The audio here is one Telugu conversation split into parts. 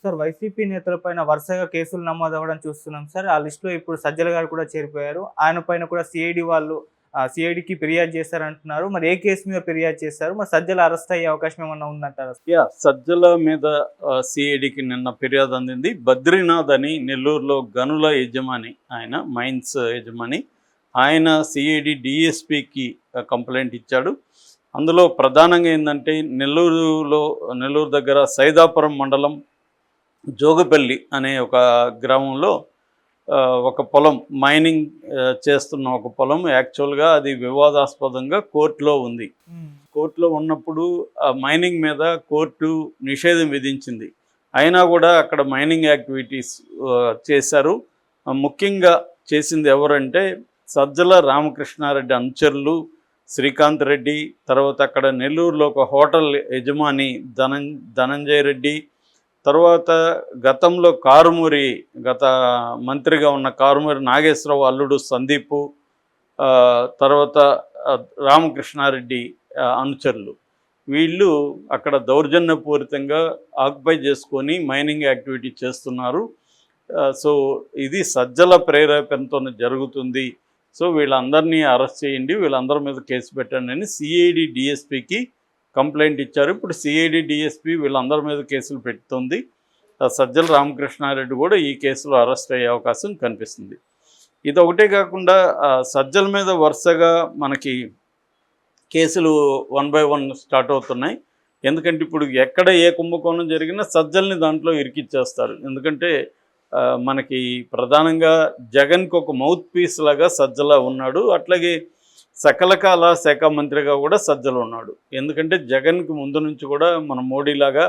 సార్ వైసీపీ నేతలపైన వరుసగా కేసులు నమోదవ్వడం చూస్తున్నాం సార్. ఆ లిస్ట్‌లో ఇప్పుడు సజ్జల గారు కూడా చేరిపోయారు. ఆయన పైన కూడా సీఐడీ వాళ్ళు సీఐడీకి ఫిర్యాదు చేశారంటున్నారు. మరి ఏ కేసు మీద ఫిర్యాదు చేశారు? మరి సజ్జల అరెస్ట్ అయ్యే అవకాశం ఏమన్నా ఉందంటారా? సజ్జల మీద సిఐడికి నిన్న ఫిర్యాదు అందింది. బద్రీనాథ్ అని నెల్లూరులో గనుల యజమాని, ఆయన మైన్స్ యజమాని, ఆయన సిఐడి డిఎస్పికి కంప్లైంట్ ఇచ్చాడు. అందులో ప్రధానంగా ఏంటంటే నెల్లూరు దగ్గర సైదాపురం మండలం జోగపల్లి అనే ఒక గ్రామంలో ఒక పొలం మైనింగ్ చేస్తున్న ఒక పొలం యాక్చువల్గా అది వివాదాస్పదంగా కోర్టులో ఉంది. కోర్టులో ఉన్నప్పుడు ఆ మైనింగ్ మీద కోర్టు నిషేధం విధించింది. అయినా కూడా అక్కడ మైనింగ్ యాక్టివిటీస్ చేశారు. ముఖ్యంగా చేసింది ఎవరంటే సజ్జల రామకృష్ణారెడ్డి అనుచరులు, శ్రీకాంత్ రెడ్డి, తర్వాత అక్కడ నెల్లూరులో ఒక హోటల్ యజమాని ధనంజయ రెడ్డి, తర్వాత గతంలో గత మంత్రిగా ఉన్న కారుమూరి నాగేశ్వరరావు అల్లుడు సందీపు, తర్వాత రామకృష్ణారెడ్డి అనుచరులు, వీళ్ళు అక్కడ దౌర్జన్యపూరితంగా ఆక్యుపై చేసుకొని మైనింగ్ యాక్టివిటీ చేస్తున్నారు. సో ఇది సజ్జల ప్రేరేపణతో జరుగుతుంది. సో వీళ్ళందరినీ అరెస్ట్ చేయండి, వీళ్ళందరి మీద కేసు పెట్టండి అని సిఐడి డిఎస్పికి కంప్లైంట్ ఇచ్చారు. ఇప్పుడు సిఐడి డిఎస్పి వీళ్ళందరి మీద కేసులు పెడుతుంది. సజ్జల రామకృష్ణారెడ్డి కూడా ఈ కేసులో అరెస్ట్ అయ్యే అవకాశం కనిపిస్తుంది. ఇది ఒకటే కాకుండా సజ్జల మీద వరుసగా మనకి కేసులు 1 by 1 స్టార్ట్ అవుతున్నాయి. ఎందుకంటే ఇప్పుడు ఎక్కడ ఏ కుంభకోణం జరిగినా సజ్జల్ని దాంట్లో ఇరికిచ్చేస్తారు. ఎందుకంటే మనకి ప్రధానంగా జగన్కి ఒక మౌత్ పీస్ లాగా సజ్జల ఉన్నాడు. అట్లాగే సకలకాల శాఖ మంత్రిగా కూడా సజ్జల ఉన్నాడు. ఎందుకంటే జగన్కి ముందు నుంచి కూడా మన మోడీలాగా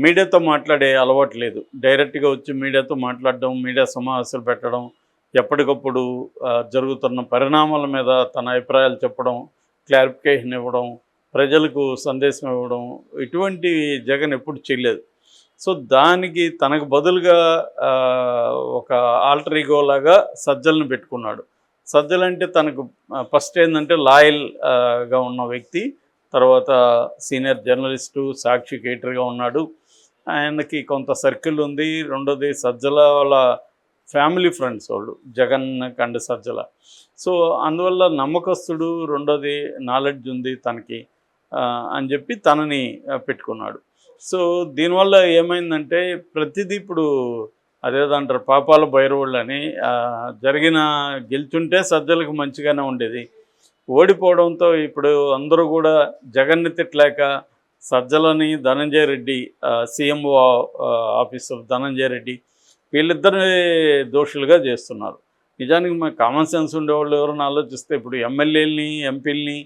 మీడియాతో మాట్లాడే అలవాటు లేదు. డైరెక్ట్గా వచ్చి మీడియాతో మాట్లాడడం, మీడియా సమావేశాలు పెట్టడం, ఎప్పటికప్పుడు జరుగుతున్న పరిణామాల మీద తన అభిప్రాయాలు చెప్పడం, క్లారిఫికేషన్ ఇవ్వడం, ప్రజలకు సందేశం ఇవ్వడం, ఇటువంటి జగన్ ఎప్పుడు చేయలేదు. సో దానికి తనకు బదులుగా ఒక ఆల్టర్ ఈగో లాగా సజ్జలను పెట్టుకున్నాడు. సజ్జలంటే తనకు ఫస్ట్ ఏంటంటే లాయల్గా ఉన్న వ్యక్తి, తర్వాత సీనియర్ జర్నలిస్టు, సాక్షి ఎడిటర్గా ఉన్నాడు. ఆయనకి కొంత సర్కిల్ ఉంది. రెండోది సజ్జల వాళ్ళ ఫ్యామిలీ ఫ్రెండ్స్ వాళ్ళు, జగన్ అండ్ సజ్జల. సో అందువల్ల నమ్మకస్తుడు, రెండోది నాలెడ్జ్ ఉంది తనకి అని చెప్పి తనని పెట్టుకున్నాడు. సో దీనివల్ల ఏమైందంటే ప్రతిదీ ఇప్పుడు అదేదంటారు పాపాల భైరవుళ్ళు అని, గెలుచుంటే సజ్జలకు మంచిగానే ఉండేది. ఓడిపోవడంతో ఇప్పుడు అందరూ కూడా జగన్ని తిట్టలేక సజ్జలని, ధనంజయ రెడ్డి, సీఎంఓ ఆఫీసర్ ధనంజయ రెడ్డి, వీళ్ళిద్దరిని దోషులుగా చేస్తున్నారు. నిజానికి మన కామన్ సెన్స్ ఉండేవాళ్ళు ఎవరైనా ఆలోచిస్తే ఇప్పుడు ఎమ్మెల్యేలని, ఎంపీలని,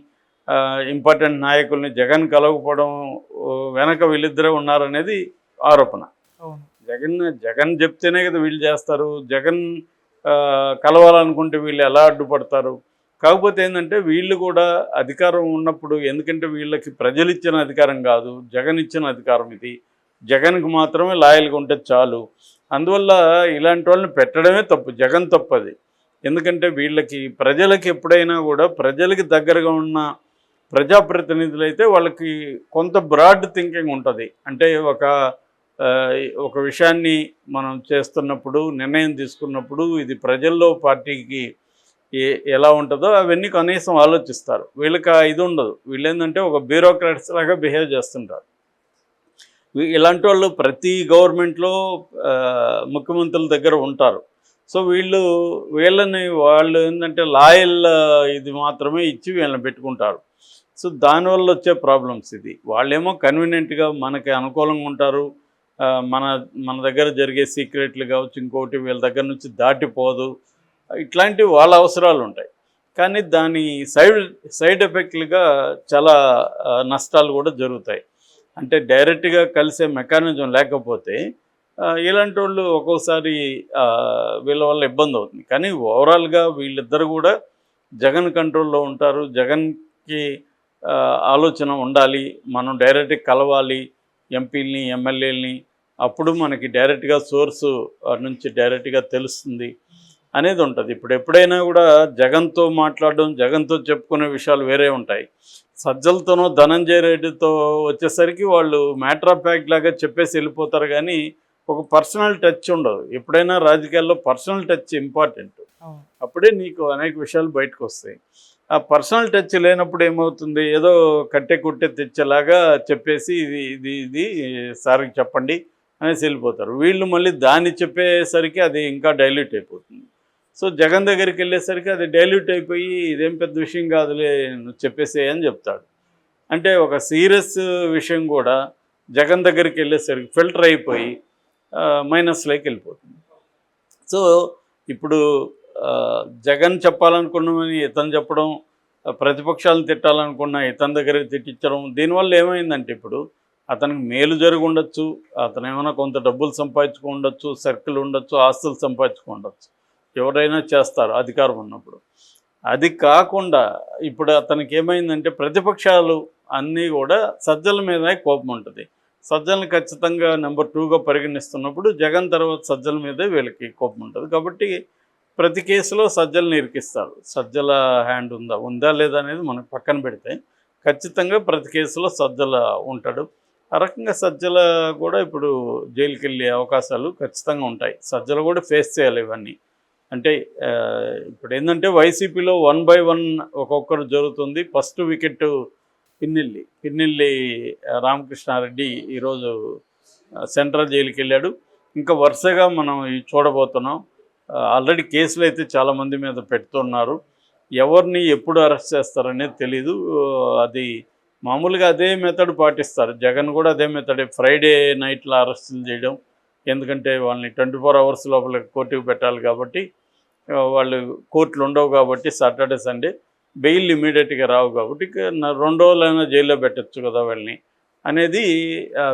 ఇంపార్టెంట్ నాయకుల్ని జగన్ కలవకపోవడం వెనక వీళ్ళిద్దరే ఉన్నారనేది ఆరోపణ. జగన్ చెప్తేనే కదా వీళ్ళు చేస్తారు. జగన్ కలవాలనుకుంటే వీళ్ళు ఎలా అడ్డుపడతారు? కాకపోతే ఏంటంటే వీళ్ళు కూడా అధికారం ఉన్నప్పుడు, ఎందుకంటే వీళ్ళకి ప్రజలు ఇచ్చిన అధికారం కాదు, జగన్ ఇచ్చిన అధికారం ఇది. జగన్కి మాత్రమే లాయల్గా ఉంటే చాలు. అందువల్ల ఇలాంటి వాళ్ళని పెట్టడమే తప్పు, జగన్ తప్పది. ఎందుకంటే వీళ్ళకి ప్రజలకి ఎప్పుడైనా కూడా ప్రజలకి దగ్గరగా ఉన్న ప్రజాప్రతినిధులు అయితే వాళ్ళకి కొంత బ్రాడ్ థింకింగ్ ఉంటుంది. అంటే ఒక విషయాన్ని మనం చేస్తున్నప్పుడు, నిర్ణయం తీసుకున్నప్పుడు ఇది ప్రజల్లో పార్టీకి ఎలా ఉంటుందో అవన్నీ కనీసం ఆలోచిస్తారు. వీళ్ళకి ఇది ఉండదు. వీళ్ళు ఏంటంటే ఒక బ్యూరోక్రాట్స్ లాగా బిహేవ్ చేస్తుంటారు. ఇలాంటి వాళ్ళు ప్రతి గవర్నమెంట్లో ముఖ్యమంత్రుల దగ్గర ఉంటారు. సో వాళ్ళు ఏంటంటే లాయల్ ఇది మాత్రమే ఇచ్చి వీళ్ళని పెట్టుకుంటారు. సో దానివల్ల వచ్చే ప్రాబ్లమ్స్ ఇది. వాళ్ళేమో కన్వీనియంట్గా మనకి అనుకూలంగా ఉంటారు. మన దగ్గర జరిగే సీక్రెట్లు కావచ్చు, ఇంకోటి వీళ్ళ దగ్గర నుంచి దాటిపోదు, ఇట్లాంటివి వాళ్ళ అవసరాలు ఉంటాయి. కానీ దాని సైడ్ ఎఫెక్ట్లుగా చాలా నష్టాలు కూడా జరుగుతాయి. అంటే డైరెక్ట్గా కలిసే మెకానిజం లేకపోతే ఇలాంటి వాళ్ళు ఒక్కోసారి వీళ్ళ వల్ల ఇబ్బంది అవుతుంది. కానీ ఓవరాల్గా వీళ్ళిద్దరు కూడా జగన్ కంట్రోల్లో ఉంటారు. జగన్కి ఆలోచన ఉండాలి, మనం డైరెక్ట్గా కలవాలి ఎంపీలని, ఎమ్మెల్యేలని, అప్పుడు మనకి డైరెక్ట్గా సోర్సు నుంచి డైరెక్ట్గా తెలుస్తుంది. అనేది ఉంటుంది. ఇప్పుడు ఎప్పుడైనా కూడా జగన్తో మాట్లాడడం, జగన్తో చెప్పుకునే విషయాలు వేరే ఉంటాయి. సజ్జలతోనో ధనంజయ రెడ్డితో వచ్చేసరికి వాళ్ళు మ్యాటర్ ఆఫ్ ఫ్యాక్ట్ లాగా చెప్పేసి వెళ్ళిపోతారు, కానీ ఒక పర్సనల్ టచ్ ఉండదు. ఎప్పుడైనా రాజకీయాల్లో పర్సనల్ టచ్ ఇంపార్టెంట్. అవును. అప్పుడే నీకు అనేక విషయాలు బయటకు వస్తాయి. ఆ పర్సనల్ టచ్ లేనప్పుడు ఏమవుతుంది, ఏదో కట్టె కుట్టే తెచ్చేలాగా చెప్పేసి ఇది ఇది ఇది సార్కి చెప్పండి అనేసి వెళ్ళిపోతారు. వీళ్ళు మళ్ళీ దాన్ని చెప్పేసరికి అది ఇంకా డైల్యూట్ అయిపోతుంది. సో జగన్ దగ్గరికి వెళ్ళేసరికి అది డైల్యూట్ అయిపోయి ఇదేం పెద్ద విషయం కాదులే నువ్వు చెప్పేసేయ్ అని చెప్తాడు. అంటే ఒక సీరియస్ విషయం కూడా జగన్ దగ్గరికి వెళ్ళేసరికి ఫిల్టర్ అయిపోయి మైనస్లోకి వెళ్ళిపోతుంది. సో ఇప్పుడు జగన్ చెప్పాలనుకున్నవని ఇతను చెప్పడం, ప్రతిపక్షాలను తిట్టాలనుకున్న ఇతని దగ్గర తిట్టించడం, దీనివల్ల ఏమైందంటే ఇప్పుడు అతనికి మేలు జరిగి ఉండొచ్చు, అతను ఏమైనా కొంత డబ్బులు సంపాదించుకో ఉండొచ్చు, సర్కిల్ ఉండొచ్చు, ఆస్తులు సంపాదించుకో ఉండొచ్చు, ఎవరైనా చేస్తారు అధికారం ఉన్నప్పుడు. అది కాకుండా ఇప్పుడు అతనికి ఏమైందంటే ప్రతిపక్షాలు అన్నీ కూడా సజ్జల మీదనే కోపం ఉంటుంది. సజ్జలను ఖచ్చితంగా నెంబర్ 2గా పరిగణిస్తున్నప్పుడు జగన్ తర్వాత సజ్జల మీదే వీళ్ళకి కోపం ఉంటుంది. కాబట్టి ప్రతి కేసులో సజ్జలను ఇరికిస్తారు. సజ్జల హ్యాండ్ ఉందా లేదా అనేది మనకు పక్కన పెడితే ఖచ్చితంగా ప్రతి కేసులో సజ్జల ఉంటాడు. ఆ రకంగా సజ్జల కూడా ఇప్పుడు జైలుకి వెళ్ళే అవకాశాలు ఖచ్చితంగా ఉంటాయి. సజ్జలు కూడా ఫేస్ చేయాలి ఇవన్నీ. అంటే ఇప్పుడు ఏంటంటే వైసీపీలో 1 by 1 ఒక్కొక్కరు జరుగుతుంది. ఫస్ట్ వికెట్ పిన్నెల్లి రామకృష్ణారెడ్డి ఈరోజు సెంట్రల్ జైలుకి వెళ్ళాడు. ఇంకా వరుసగా మనం చూడబోతున్నాం. ఆల్రెడీ కేసులు అయితే చాలామంది మీద పెడుతున్నారు. ఎవరిని ఎప్పుడు అరెస్ట్ చేస్తారనేది తెలీదు. అది మామూలుగా అదే మెథడ్ పాటిస్తారు. జగన్ కూడా అదే మెథడే, ఫ్రైడే నైట్లో అరెస్టులు చేయడం. ఎందుకంటే వాళ్ళని 24 hours లోపల కోర్టుకు పెట్టాలి కాబట్టి, వాళ్ళు కోర్టులు ఉండవు కాబట్టి సాటర్డే సండే బెయిల్ ఇమీడియట్గా రావు కాబట్టి 2 రోజులైనా జైల్లో పెట్టచ్చు కదా వాళ్ళని అనేది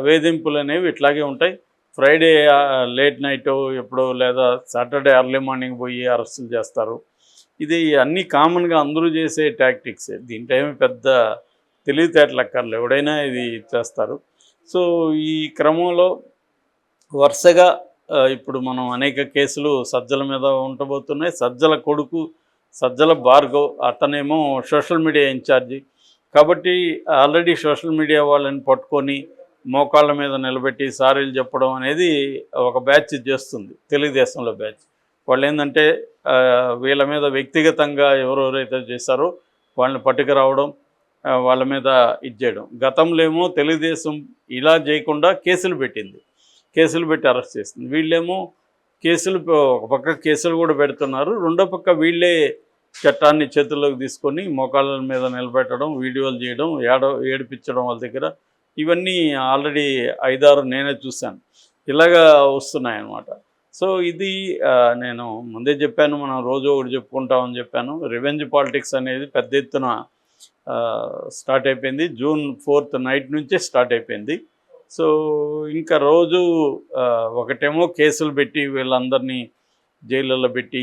వేధింపులు అనేవి ఇట్లాగే ఉంటాయి. ఫ్రైడే లేట్ నైట్ ఎప్పుడో లేదా సాటర్డే ఎర్లీ మార్నింగ్ పోయి అరెస్టులు చేస్తారు. ఇది అన్నీ కామన్గా అందరూ చేసే టాక్టిక్సే. దీంట్లో ఏమి పెద్ద తెలివితేటలక్కర్లు, ఎవడైనా ఇది చేస్తారు. సో ఈ క్రమంలో వరుసగా ఇప్పుడు మనం అనేక కేసులు సజ్జల మీద ఉండబోతున్నాయి. సజ్జల కొడుకు సజ్జల భార్గవ్, అతనేమో సోషల్ మీడియా ఇన్ఛార్జి కాబట్టి ఆల్రెడీ సోషల్ మీడియా వాళ్ళని పట్టుకొని మోకాళ్ళ మీద నిలబెట్టి సారీలు చెప్పడం అనేది ఒక బ్యాచ్ చేస్తుంది, తెలుగుదేశంలో బ్యాచ్. వాళ్ళు ఏంటంటే వీళ్ళ మీద వ్యక్తిగతంగా ఎవరెవరైతే చేశారో వాళ్ళని పట్టుకురావడం, వాళ్ళ మీద ఇచ్చేయడం. గతంలో ఏమో తెలుగుదేశం ఇలా చేయకుండా కేసులు పెట్టి అరెస్ట్ చేస్తుంది. వీళ్ళేమో ఒక పక్క కేసులు కూడా పెడుతున్నారు, రెండో పక్క వీళ్ళే చట్టాన్ని చేతుల్లోకి తీసుకొని మోకాళ్ళ మీద నిలబెట్టడం, వీడియోలు చేయడం, ఏడిపించడం వాళ్ళ దగ్గర. ఇవన్నీ ఆల్రెడీ 5-6 నేనే చూశాను, ఇలాగా వస్తున్నాయన్నమాట. సో ఇది నేను ముందే చెప్పాను, మనం రోజు ఒకటి చెప్పుకుంటామని చెప్పాను. రివెంజ్ పాలిటిక్స్ అనేది పెద్ద ఎత్తున స్టార్ట్ అయిపోయింది. June 4th నైట్ నుంచే స్టార్ట్ అయిపోయింది. సో ఇంకా రోజు ఒకటేమో కేసులు పెట్టి వీళ్ళందరినీ జైళ్ళల్లో పెట్టి,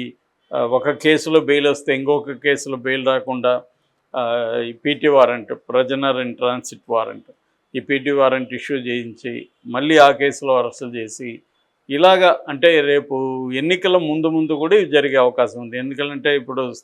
ఒక కేసులో బెయిల్ వస్తే ఇంకొక కేసులో బెయిల్ రాకుండా ఈ PT warrant, prisoner in transit warrant, ఈ పీటీ వారెంట్ ఇష్యూ చేయించి మళ్ళీ ఆ కేసులో అరెస్టులు చేసి ఇలాగా. అంటే రేపు ఎన్నికల ముందు కూడా ఇవి జరిగే అవకాశం ఉంది. ఎందుకంటే ఇప్పుడు